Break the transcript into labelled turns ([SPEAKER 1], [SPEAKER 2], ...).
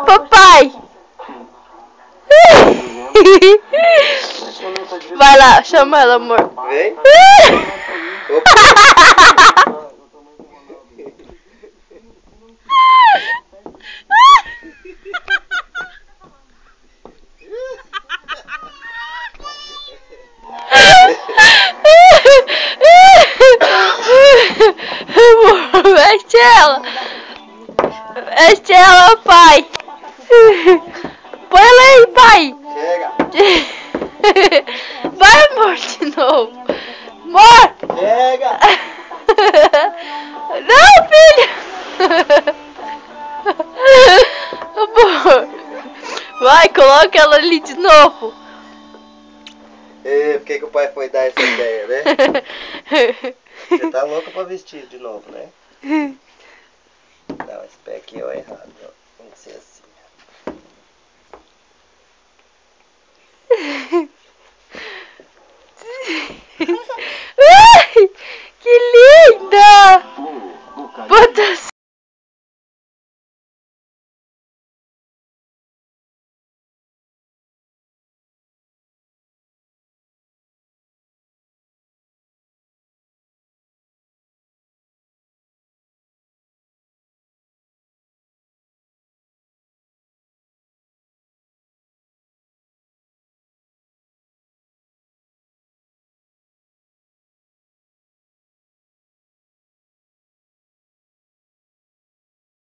[SPEAKER 1] papai. Vai lá, chama ela, amor.
[SPEAKER 2] Vem.
[SPEAKER 1] Amor, veste ela. Veste ela, pai. Põe ela aí, pai.
[SPEAKER 2] Chega.
[SPEAKER 1] Vai, amor, de novo. Amor.
[SPEAKER 2] Chega.
[SPEAKER 1] Não, filho. Amor. Vai, coloca ela ali de novo.
[SPEAKER 2] E por que o pai foi dar essa ideia, né? Você tá louca pra vestir de novo, né? Não, esse pé aqui é errado, ó. Tem que ser assim.
[SPEAKER 1] Ai, que linda! Bota